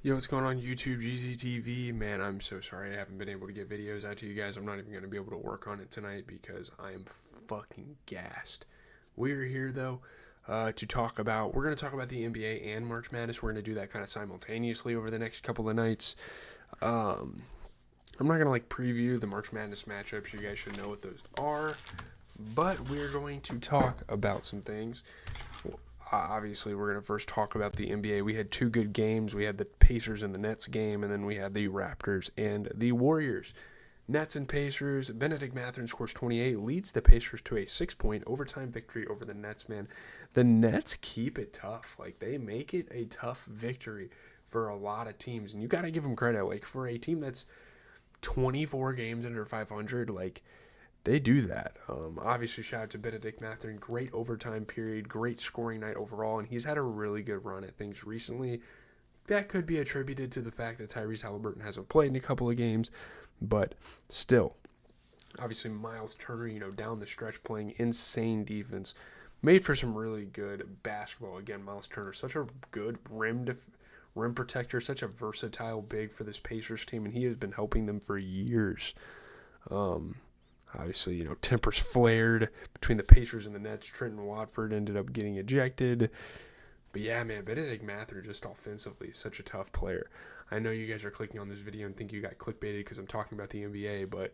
Yo, what's going on YouTube, GZTV? Man, I'm so sorry I haven't been able to get videos out to you guys. I'm not even going to be able to work on it tonight because I'm fucking gassed. We're here, though, we're going to talk about the NBA and March Madness. We're going to do that kind of simultaneously over the next couple of nights. I'm not going to, preview the March Madness matchups. You guys should know what those are. But we're going to talk about some things. Obviously, we're going to first talk about the NBA. We had two good games. We had the Pacers and the Nets game, and then we had the Raptors and the Warriors. Nets and Pacers. Bennedict Mathurin scores 28, leads the Pacers to a 6-point overtime victory over the Nets, man. The Nets keep it tough. They make it a tough victory for a lot of teams, and you got to give them credit. For a team that's 24 games under 500, they do that. Obviously, shout out to Bennedict Mathurin. Great overtime period, great scoring night overall, and he's had a really good run at things recently. That could be attributed to the fact that Tyrese Halliburton hasn't played in a couple of games, but still. Obviously, Miles Turner, down the stretch playing insane defense, made for some really good basketball. Again, Miles Turner, such a good rim protector, such a versatile big for this Pacers team, and he has been helping them for years. Obviously, tempers flared between the Pacers and the Nets. Trenton Watford ended up getting ejected. But yeah, man, Bennedict Mathurin just offensively such a tough player. I know you guys are clicking on this video and think you got clickbaited because I'm talking about the NBA, but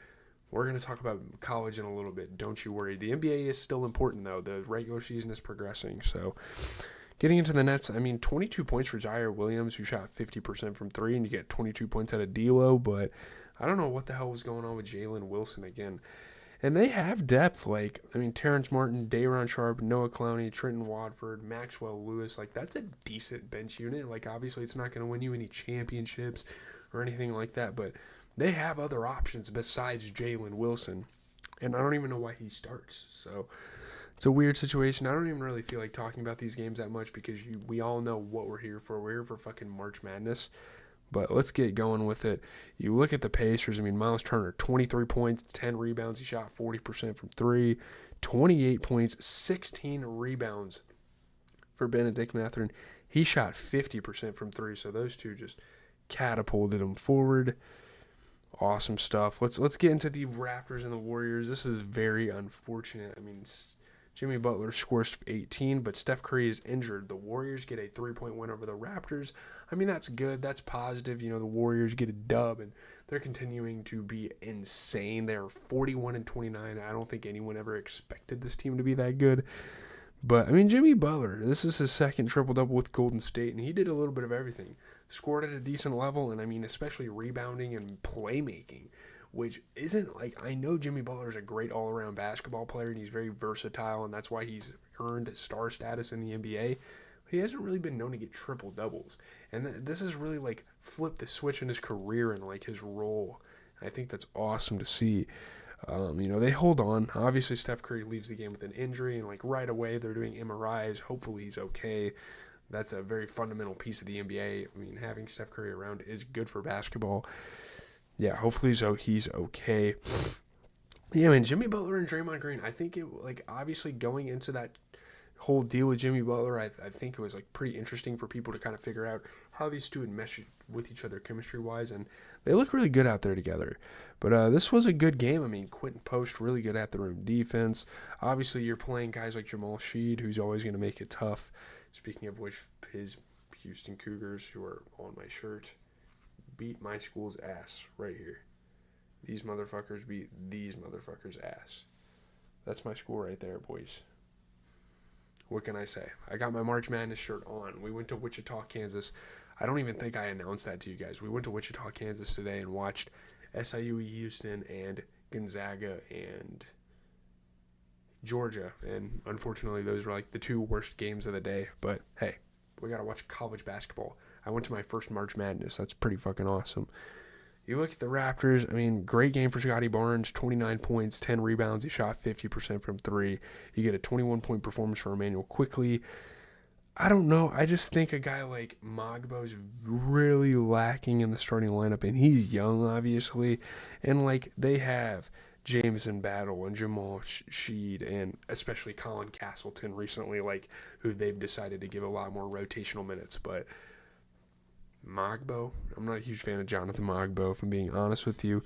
we're going to talk about college in a little bit. Don't you worry. The NBA is still important, though. The regular season is progressing. So getting into the Nets, 22 points for Zaire Williams, who shot 50% from three, and you get 22 points out of D'Lo, but I don't know what the hell was going on with Jalen Wilson again. And they have depth, Terrence Martin, Day'Ron Sharpe, Noah Clowney, Trenton Watford, Maxwell Lewis. That's a decent bench unit. Obviously, it's not going to win you any championships or anything like that, but they have other options besides Jalen Wilson. And I don't even know why he starts. So it's a weird situation. I don't even really feel like talking about these games that much because we all know what we're here for. We're here for fucking March Madness. But let's get going with it. You look at the Pacers. Miles Turner, 23 points, 10 rebounds. He shot 40% from three, 28 points, 16 rebounds for Bennedict Mathurin. He shot 50% from three, so those two just catapulted him forward. Awesome stuff. Let's get into the Raptors and the Warriors. This is very unfortunate. Jimmy Butler scores 18, but Steph Curry is injured. The Warriors get a 3-point win over the Raptors. That's good. That's positive. The Warriors get a dub, and they're continuing to be insane. They're 41-29. I don't think anyone ever expected this team to be that good. But, Jimmy Butler, this is his second triple-double with Golden State, and he did a little bit of everything. Scored at a decent level, and, especially rebounding and playmaking, which isn't, I know Jimmy Butler is a great all-around basketball player, and he's very versatile, and that's why he's earned star status in the NBA. He hasn't really been known to get triple-doubles. And this has really, flipped the switch in his career and, his role. And I think that's awesome to see. They hold on. Obviously, Steph Curry leaves the game with an injury, and, right away, they're doing MRIs. Hopefully, he's okay. That's a very fundamental piece of the NBA. Having Steph Curry around is good for basketball. Yeah, hopefully he's okay. Yeah, Jimmy Butler and Draymond Green, I think obviously going into that whole deal with Jimmy Butler, I think it was pretty interesting for people to kind of figure out how these two would mesh with each other chemistry-wise, and they look really good out there together. But this was a good game. Quentin Post, really good at the rim defense. Obviously, you're playing guys like Jamal Sheed, who's always going to make it tough. Speaking of which, his Houston Cougars, who are on my shirt, beat my school's ass right here. These motherfuckers beat these motherfuckers' ass. That's my school right there, boys. What can I say? I got my March Madness shirt on. We went to Wichita, Kansas. I don't even think I announced that to you guys. We went to Wichita, Kansas today and watched SIU Houston and Gonzaga and Georgia. And unfortunately, those were the two worst games of the day. But hey, we got to watch college basketball. I went to my first March Madness. That's pretty fucking awesome. You look at the Raptors, great game for Scotty Barnes, 29 points, 10 rebounds. He shot 50% from three. You get a 21-point performance for Emmanuel Quickley. I don't know. I just think a guy like Magbo's really lacking in the starting lineup, and he's young, obviously. And, they have Jameson Battle and Jamal Sheed and especially Colin Castleton recently, who they've decided to give a lot more rotational minutes. But Magbo. I'm not a huge fan of Jonathan Magbo, if I'm being honest with you.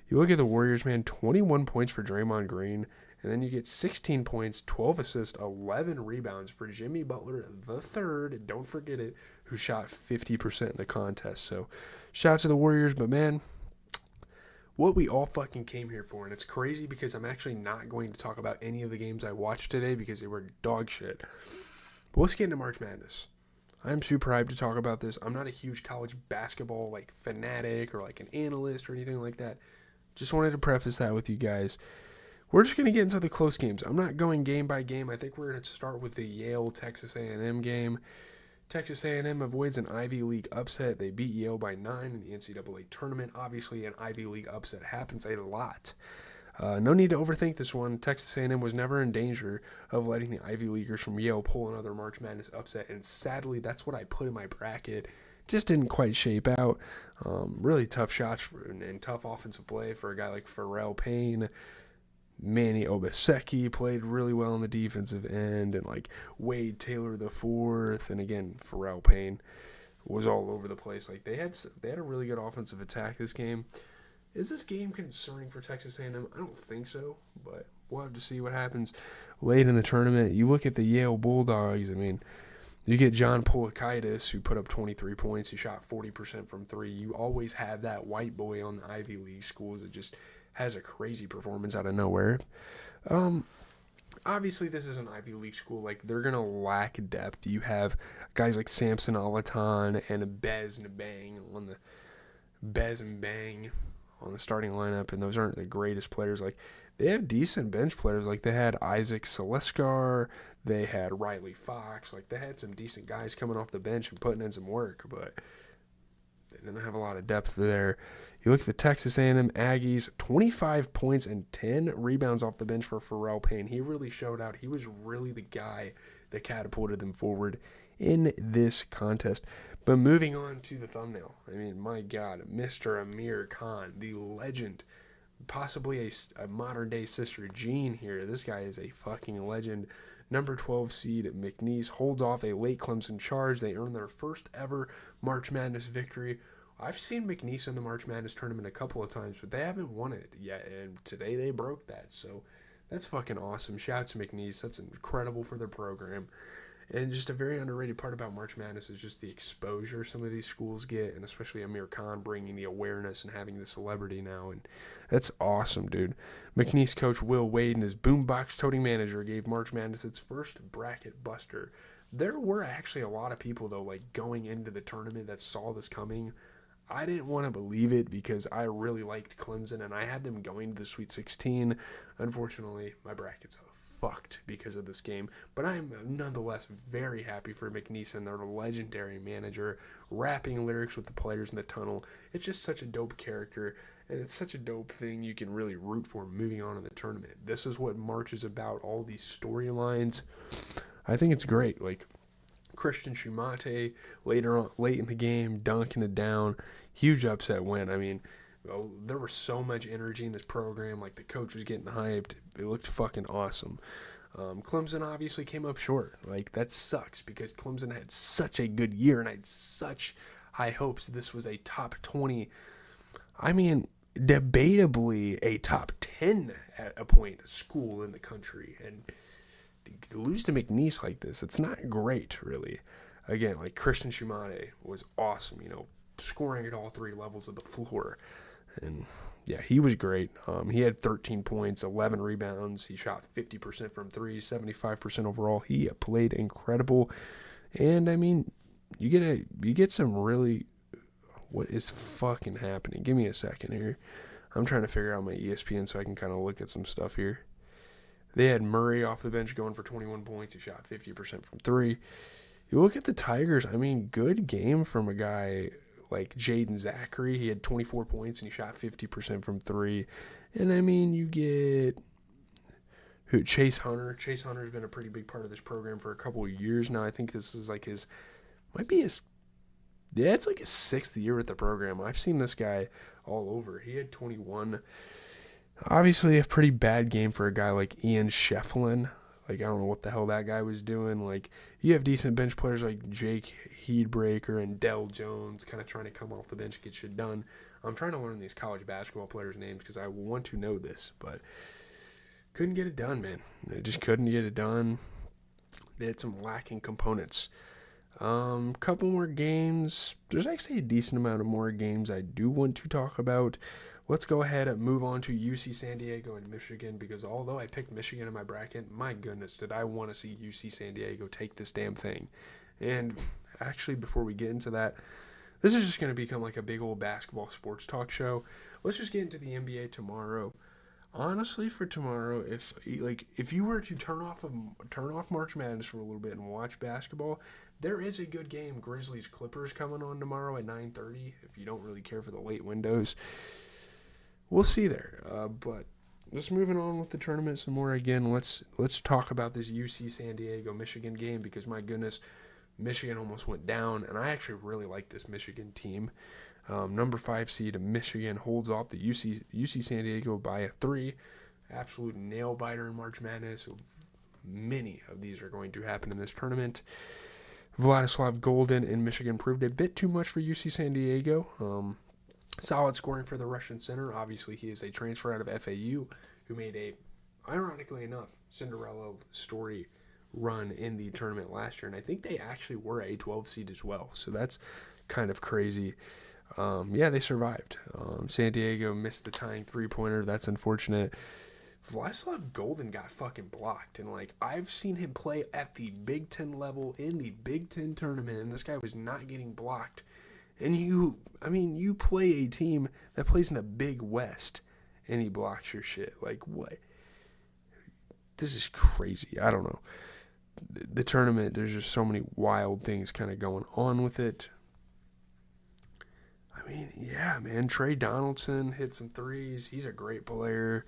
You look at the Warriors, man, 21 points for Draymond Green, and then you get 16 points, 12 assists, 11 rebounds for Jimmy Butler the third, don't forget it, who shot 50% in the contest. So shout out to the Warriors, but man, what we all fucking came here for, and it's crazy because I'm actually not going to talk about any of the games I watched today because they were dog shit. But let's get into March Madness. I'm super hyped to talk about this. I'm not a huge college basketball like fanatic or like an analyst or anything like that. Just wanted to preface that with you guys. We're just going to get into the close games. I'm not going game by game. I think we're going to start with the Yale-Texas A&M game. Texas A&M avoids an Ivy League upset. They beat Yale by 9 in the NCAA tournament. Obviously, an Ivy League upset happens a lot. No need to overthink this one. Texas A&M was never in danger of letting the Ivy Leaguers from Yale pull another March Madness upset, and sadly, that's what I put in my bracket. Just didn't quite shape out. Really tough shots and tough offensive play for a guy like Pharrell Payne. Manny Obaseki played really well on the defensive end, and like Wade Taylor the fourth, and again Pharrell Payne was all over the place. Like they had a really good offensive attack this game. Is this game concerning for Texas A&M? I don't think so, but we'll have to see what happens late in the tournament. You look at the Yale Bulldogs. I mean, you get John Poulakaitis, who put up 23 points. He shot 40% from three. You always have that white boy on the Ivy League schools that just has a crazy performance out of nowhere. Obviously, this is an Ivy League school. Like, they're going to lack depth. You have guys like Samson Alaton and Bez and Bang on the starting lineup, and those aren't the greatest players. Like, they have decent bench players. Like, they had Isaac Seleskar, they had Riley Fox. Like, they had some decent guys coming off the bench and putting in some work, but they didn't have a lot of depth there. You look at the Texas A&M Aggies, 25 points and 10 rebounds off the bench for Pharrell Payne. He really showed out. He was really the guy that catapulted them forward in this contest. But moving on to the thumbnail. I mean, my God, Mr. Amir Khan, the legend, possibly a modern-day Sister Jean here. This guy is a fucking legend. Number 12 seed McNeese holds off a late Clemson charge. They earn their first ever March Madness victory. I've seen McNeese in the March Madness tournament a couple of times, but they haven't won it yet, and today they broke that. So that's fucking awesome. Shout out to McNeese. That's incredible for their program. And just a very underrated part about March Madness is just the exposure some of these schools get, and especially Amir Khan bringing the awareness and having the celebrity now. And that's awesome, dude. McNeese coach Will Wade and his boombox toting manager gave March Madness its first bracket buster. There were actually a lot of people, though, like going into the tournament that saw this coming. I didn't want to believe it because I really liked Clemson, and I had them going to the Sweet 16. Unfortunately, my bracket's fucked because of this game, but I'm nonetheless very happy for McNeese and their legendary manager rapping lyrics with the players in the tunnel. It's just such a dope character, and it's such a dope thing you can really root for moving on in the tournament. This is what March is about, all these storylines. I think it's great. Like Christian Shumate late in the game, dunking it down, huge upset win. I mean, there was so much energy in this program. Like, the coach was getting hyped. It looked fucking awesome. Clemson obviously came up short. Like, that sucks because Clemson had such a good year, and I had such high hopes. This was a top 20, I mean, debatably a top 10 at a point school in the country. And to lose to McNeese like this, it's not great, really. Again, like, Christian Shumate was awesome, scoring at all three levels of the floor. And yeah, he was great. He had 13 points, 11 rebounds. He shot 50% from three, 75% overall. He played incredible. And I mean, you get some really, what is fucking happening? Give me a second here. I'm trying to figure out my ESPN so I can kind of look at some stuff here. They had Murray off the bench going for 21 points. He shot 50% from three. You look at the Tigers, I mean, good game from a guy like Jaden Zachary. He had 24 points and he shot 50% from three. And I mean, you get Chase Hunter. Chase Hunter's been a pretty big part of this program for a couple of years now. I think this is like it's like his sixth year with the program. I've seen this guy all over. He had 21. Obviously, a pretty bad game for a guy like Ian Shefflin. Like, I don't know what the hell that guy was doing. Like, you have decent bench players like Jake Heedbreaker and Dell Jones kind of trying to come off the bench and get shit done. I'm trying to learn these college basketball players' names because I want to know this, but couldn't get it done, man. They just couldn't get it done. They had some lacking components. Couple more games. There's actually a decent amount of more games I do want to talk about. Let's go ahead and move on to UC San Diego and Michigan, because although I picked Michigan in my bracket, my goodness, did I want to see UC San Diego take this damn thing. And actually, before we get into that, this is just going to become like a big old basketball sports talk show. Let's just get into the NBA tomorrow. Honestly, for tomorrow, if you were to turn off March Madness for a little bit and watch basketball, there is a good game, Grizzlies Clippers, coming on tomorrow at 9:30. If you don't really care for the late windows, we'll see there. But just moving on with the tournament some more. Again, let's talk about this UC San Diego Michigan game, because my goodness, Michigan almost went down, and I actually really like this Michigan team. Number 5 seed Michigan holds off the UC San Diego by a 3. Absolute nail biter in March Madness. Many of these are going to happen in this tournament. Vladislav Golden in Michigan proved a bit too much for UC San Diego. Solid scoring for the Russian center. Obviously, he is a transfer out of FAU who made a, ironically enough, Cinderella story run in the tournament last year. And I think they actually were a 12 seed as well. So that's kind of crazy. They survived. San Diego missed the tying 3-pointer. That's unfortunate. Vladislav Golden got fucking blocked. And, I've seen him play at the Big Ten level in the Big Ten tournament, and this guy was not getting blocked. And you play a team that plays in the Big West, and he blocks your shit. What? This is crazy. I don't know. The tournament, there's just so many wild things kind of going on with it. Trey Donaldson hit some threes. He's a great player.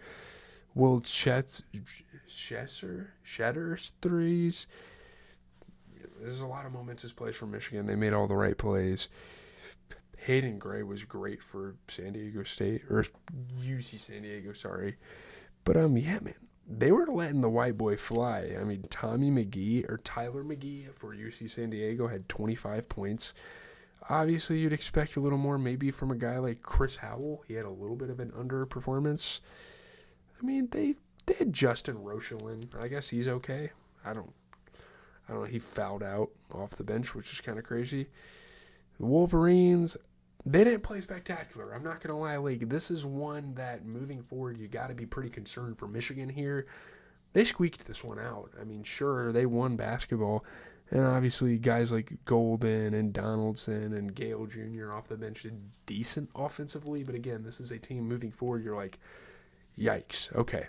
Will Shetter's threes. There's a lot of momentous plays for Michigan. They made all the right plays. Hayden Gray was great for San Diego State, or UC San Diego, sorry. But, they were letting the white boy fly. Tyler McGee for UC San Diego had 25 points. Obviously, you'd expect a little more maybe from a guy like Chris Howell. He had a little bit of an underperformance. They had Justin Rochelin. I guess he's okay. I don't know. He fouled out off the bench, which is kind of crazy. The Wolverines, they didn't play spectacular. I'm not going to lie. This is one that moving forward, you got to be pretty concerned for Michigan here. They squeaked this one out. Sure, they won basketball. And obviously, guys like Golden and Donaldson and Gale Jr. off the bench did decent offensively. But again, this is a team moving forward. You're like, yikes. Okay.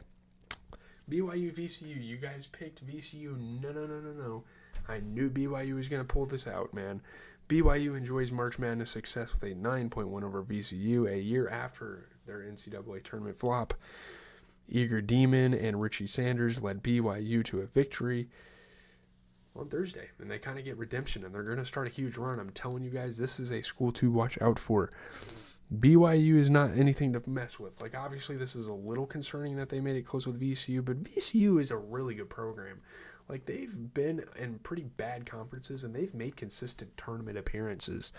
BYU, VCU. You guys picked VCU. No. I knew BYU was going to pull this out, man. BYU enjoys March Madness success with a 9-point over VCU a year after their NCAA tournament flop. Eager Demon and Richie Sanders led BYU to a victory on Thursday, and they kind of get redemption, and they're going to start a huge run. I'm telling you guys, this is a school to watch out for. BYU is not anything to mess with. Obviously, this is a little concerning that they made it close with VCU, but VCU is a really good program. They've been in pretty bad conferences, and they've made consistent tournament appearances.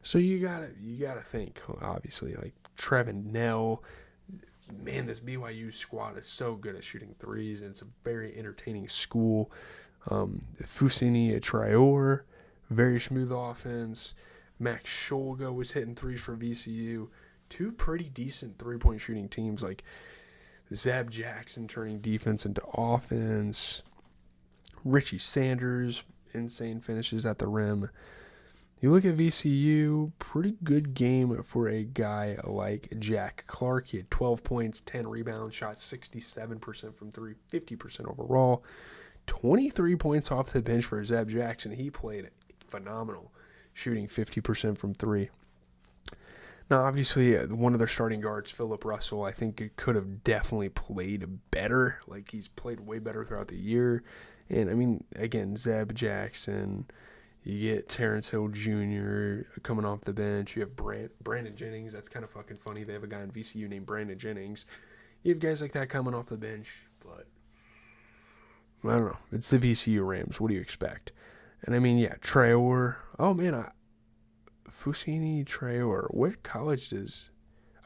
So you gotta think, obviously, Trevin Nell. Man, this BYU squad is so good at shooting threes, and it's a very entertaining school. Fousseyni Traore, very smooth offense. Max Scholga was hitting threes for VCU. Two pretty decent three-point shooting teams, like Zeb Jackson turning defense into offense. Richie Sanders, insane finishes at the rim. You look at VCU, pretty good game for a guy like Jack Clark. He had 12 points, 10 rebounds, shot 67% from three, 50% overall. 23 points off the bench for Zeb Jackson. He played phenomenal, shooting 50% from three. Now, obviously, one of their starting guards, Philip Russell, I think it could have definitely played better. He's played way better throughout the year. And, again, Zeb Jackson, you get Terrence Hill Jr. coming off the bench. You have Brandon Jennings. That's kind of fucking funny. They have a guy in VCU named Brandon Jennings. You have guys like that coming off the bench, but I don't know. It's the VCU Rams. What do you expect? And I mean, yeah, Traore. Oh man, Fousseyni Traore. What college does?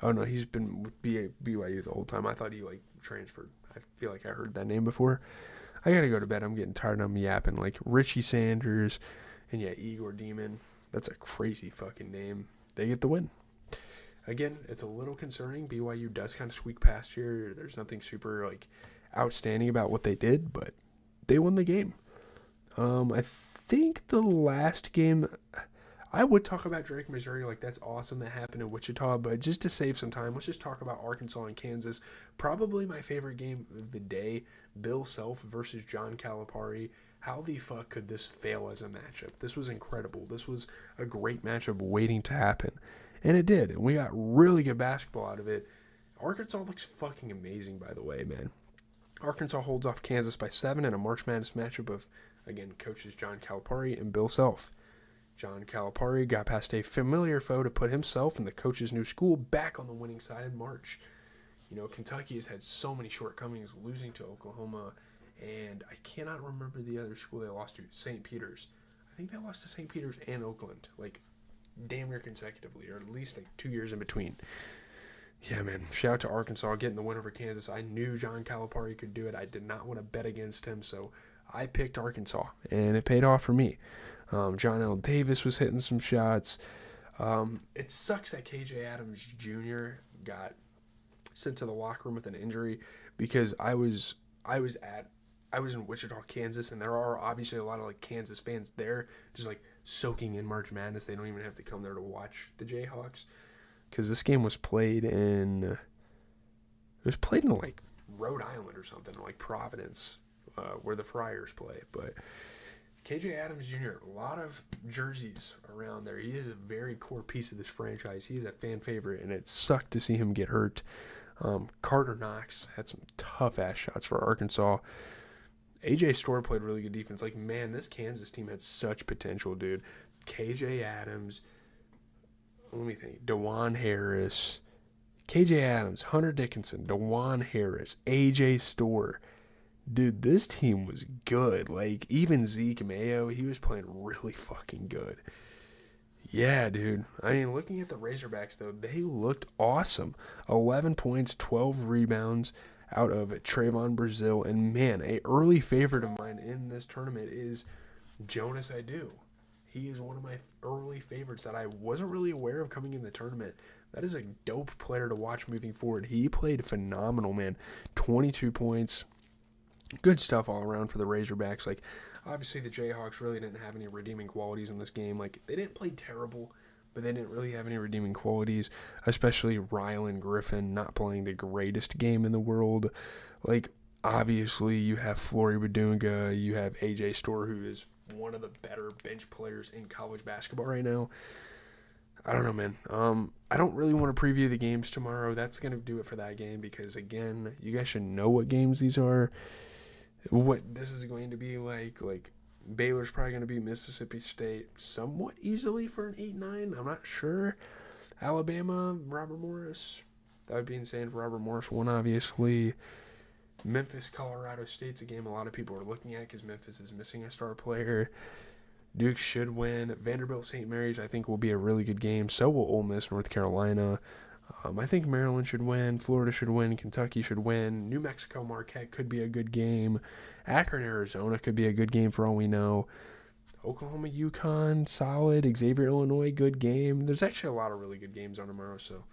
Oh no, he's been with BYU the whole time. I thought he like transferred. I feel like I heard that name before. I gotta go to bed. I'm getting tired. I'm yapping. Like Richie Sanders, and yeah, Igor Demon. That's a crazy fucking name. They get the win. Again, it's a little concerning. BYU does kind of squeak past here. There's nothing super like outstanding about what they did, but they won the game. I think the last game, I would talk about Drake, Missouri. Like, that's awesome that happened in Wichita. But just to save some time, let's just talk about Arkansas and Kansas. Probably my favorite game of the day, Bill Self versus John Calipari. How the fuck could this fail as a matchup? This was incredible. This was a great matchup waiting to happen. And it did. And we got really good basketball out of it. Arkansas looks fucking amazing, by the way, man. Arkansas holds off Kansas by 7 in a March Madness matchup of, again, coaches John Calipari and Bill Self. John Calipari got past a familiar foe to put himself and the coach's new school back on the winning side in March. You know, Kentucky has had so many shortcomings, losing to Oklahoma, and I cannot remember the other school they lost to, St. Peter's. I think they lost to St. Peter's and Oakland, like, damn near consecutively, or at least like 2 years in between. Yeah, man. Shout out to Arkansas getting the win over Kansas. I knew John Calipari could do it. I did not want to bet against him, so I picked Arkansas, and it paid off for me. John L. Davis was hitting some shots. It sucks that KJ Adams Jr. got sent to the locker room with an injury because I was in Wichita, Kansas, and there are obviously a lot of like Kansas fans there, just like soaking in March Madness. They don't even have to come there to watch the Jayhawks. Because this game was played in like Rhode Island or something, like Providence, where the Friars play. But KJ Adams Jr., a lot of jerseys around there. He is a very core piece of this franchise. He is a fan favorite, and it sucked to see him get hurt. Carter Knox had some tough-ass shots for Arkansas. AJ Storr played really good defense. Like, man, this Kansas team had such potential, dude. KJ Adams, let me think, DeJuan Harris, KJ Adams, Hunter Dickinson, DeJuan Harris, AJ Storr. Dude, this team was good. Like, even Zeke Mayo, he was playing really fucking good. Yeah, dude. I mean, looking at the Razorbacks, though, they looked awesome. 11 points, 12 rebounds out of Trayvon Brazile. And, man, a early favorite of mine in this tournament is Jonas Aidoo. He is one of my early favorites that I wasn't really aware of coming in the tournament. That is a dope player to watch moving forward. He played phenomenal, man. 22 points. Good stuff all around for the Razorbacks. Like, obviously the Jayhawks really didn't have any redeeming qualities in this game. Like, they didn't play terrible, but they didn't really have any redeeming qualities, especially Rylan Griffin not playing the greatest game in the world. Like, obviously you have Flory Badunga, you have AJ Storr, who is one of the better bench players in college basketball right now. I don't know, man. I don't really want to preview the games tomorrow. That's going to do it for that game because, again, you guys should know what games these are. What this is going to be like Baylor's probably going to beat Mississippi State somewhat easily for an 8-9. I'm not sure. Alabama, Robert Morris. That would be insane if Robert Morris won, obviously. Memphis, Colorado State's a game a lot of people are looking at because Memphis is missing a star player. Duke should win. Vanderbilt, St. Mary's, I think, will be a really good game. So will Ole Miss, North Carolina. I think Maryland should win. Florida should win. Kentucky should win. New Mexico, Marquette could be a good game. Akron, Arizona could be a good game for all we know. Oklahoma, UConn, solid. Xavier, Illinois, good game. There's actually a lot of really good games on tomorrow, so